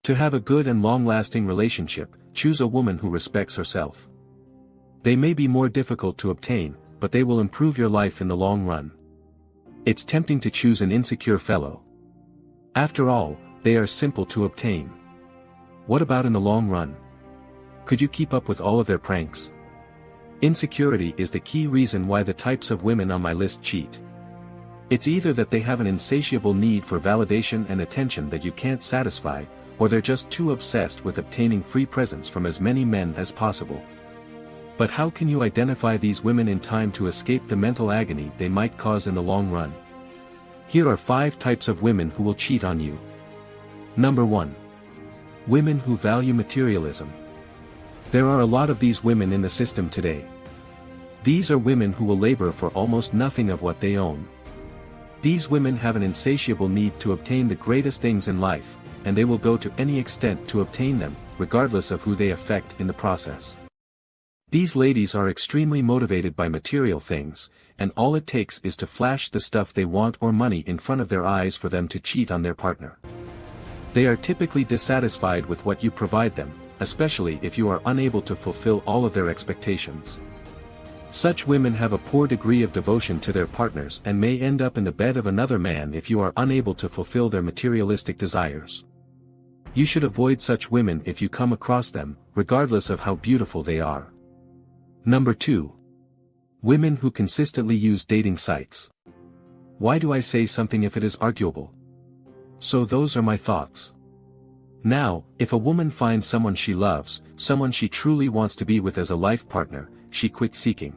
To have a good and long-lasting relationship, choose a woman who respects herself. They may be more difficult to obtain, but they will improve your life in the long run. It's tempting to choose an insecure fellow. After all, they are simple to obtain. What about in the long run? Could you keep up with all of their pranks? Insecurity is the key reason why the types of women on my list cheat. It's either that they have an insatiable need for validation and attention that you can't satisfy, or they're just too obsessed with obtaining free presents from as many men as possible. But how can you identify these women in time to escape the mental agony they might cause in the long run? Here are 5 types of women who will cheat on you. Number 1. Women who value materialism. There are a lot of these women in the system today. These are women who will labor for almost nothing of what they own. These women have an insatiable need to obtain the greatest things in life, and they will go to any extent to obtain them, regardless of who they affect in the process. These ladies are extremely motivated by material things, and all it takes is to flash the stuff they want or money in front of their eyes for them to cheat on their partner. They are typically dissatisfied with what you provide them, especially if you are unable to fulfill all of their expectations. Such women have a poor degree of devotion to their partners and may end up in the bed of another man if you are unable to fulfill their materialistic desires. You should avoid such women if you come across them, regardless of how beautiful they are. Number 2. Women who consistently use dating sites. Why do I say something if it is arguable? So those are my thoughts. Now, if a woman finds someone she loves, someone she truly wants to be with as a life partner, she quits seeking.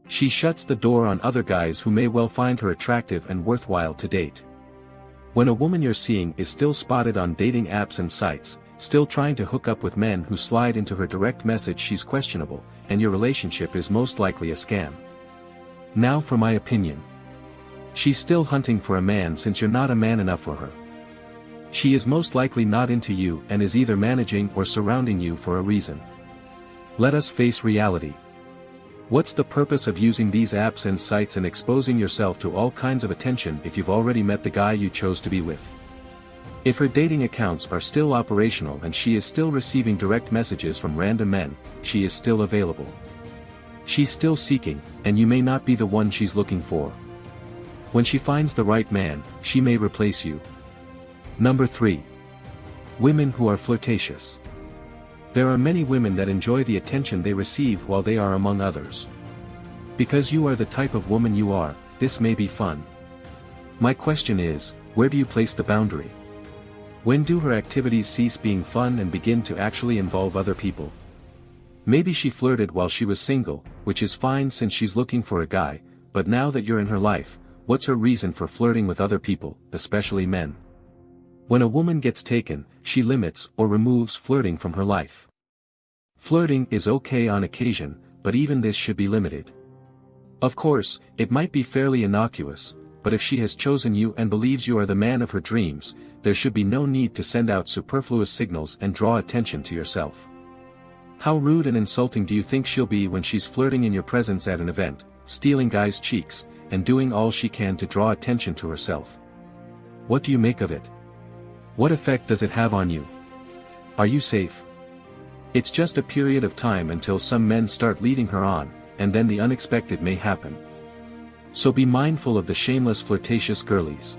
She shuts the door on other guys who may well find her attractive and worthwhile to date. When a woman you're seeing is still spotted on dating apps and sites, still trying to hook up with men who slide into her direct message, she's questionable, and your relationship is most likely a scam. Now for my opinion. She's still hunting for a man since you're not a man enough for her. She is most likely not into you and is either managing or surrounding you for a reason. Let us face reality. What's the purpose of using these apps and sites and exposing yourself to all kinds of attention if you've already met the guy you chose to be with? If her dating accounts are still operational and she is still receiving direct messages from random men, she is still available. She's still seeking, and you may not be the one she's looking for. When she finds the right man, she may replace you. Number 3. Women who are flirtatious. There are many women that enjoy the attention they receive while they are among others. Because you are the type of woman you are, this may be fun. My question is, where do you place the boundary? When do her activities cease being fun and begin to actually involve other people? Maybe she flirted while she was single, which is fine since she's looking for a guy, but now that you're in her life, what's her reason for flirting with other people, especially men? When a woman gets taken, she limits or removes flirting from her life. Flirting is okay on occasion, but even this should be limited. Of course, it might be fairly innocuous, but if she has chosen you and believes you are the man of her dreams, there should be no need to send out superfluous signals and draw attention to yourself. How rude and insulting do you think she'll be when she's flirting in your presence at an event, stealing guys' cheeks, and doing all she can to draw attention to herself? What do you make of it? What effect does it have on you? Are you safe? It's just a period of time until some men start leading her on, and then the unexpected may happen. So be mindful of the shameless flirtatious girlies.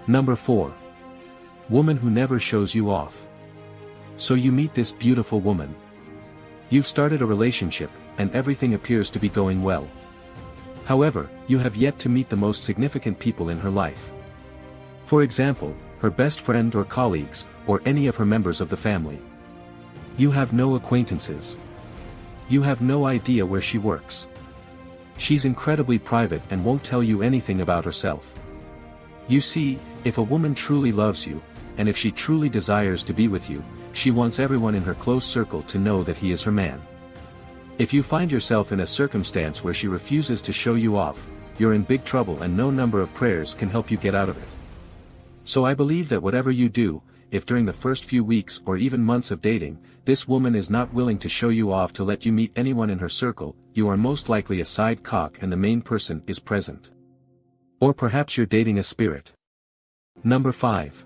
Number 4. Woman who never shows you off. So you meet this beautiful woman. You've started a relationship, and everything appears to be going well. However, you have yet to meet the most significant people in her life. For example, her best friend or colleagues, or any of her members of the family. You have no acquaintances. You have no idea where she works. She's incredibly private and won't tell you anything about herself. You see, if a woman truly loves you, and if she truly desires to be with you, she wants everyone in her close circle to know that he is her man. If you find yourself in a circumstance where she refuses to show you off, you're in big trouble and no number of prayers can help you get out of it. So I believe that whatever you do, if during the first few weeks or even months of dating, this woman is not willing to show you off to let you meet anyone in her circle, you are most likely a side cock and the main person is present. Or perhaps you're dating a spirit. Number 5.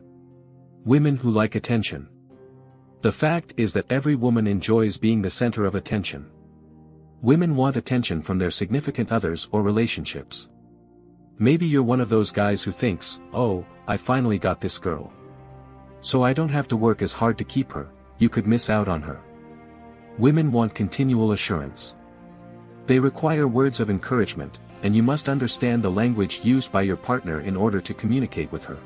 Women who like attention. The fact is that every woman enjoys being the center of attention. Women want attention from their significant others or relationships. Maybe you're one of those guys who thinks, "Oh, I finally got this girl. So I don't have to work as hard to keep her, you could miss out on her." Women want continual assurance. They require words of encouragement, and you must understand the language used by your partner in order to communicate with her.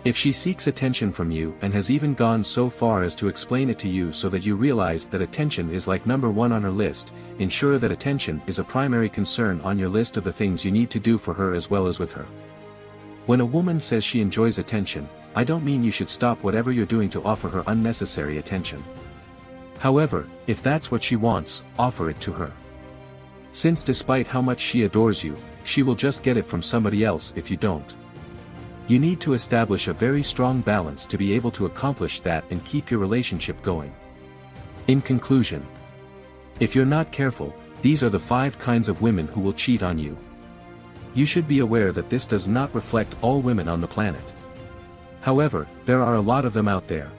If she seeks attention from you and has even gone so far as to explain it to you so that you realize that attention is like number one on her list, ensure that attention is a primary concern on your list of the things you need to do for her as well as with her. When a woman says she enjoys attention, I don't mean you should stop whatever you're doing to offer her unnecessary attention. However, if that's what she wants, offer it to her. Since despite how much she adores you, she will just get it from somebody else if you don't. You need to establish a very strong balance to be able to accomplish that and keep your relationship going. In conclusion, if you're not careful, these are the 5 kinds of women who will cheat on you. You should be aware that this does not reflect all women on the planet. However, there are a lot of them out there.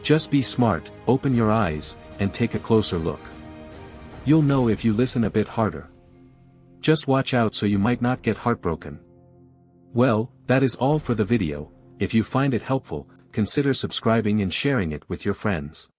Just be smart, open your eyes, and take a closer look. You'll know if you listen a bit harder. Just watch out so you might not get heartbroken. Well, that is all for the video. If you find it helpful, consider subscribing and sharing it with your friends.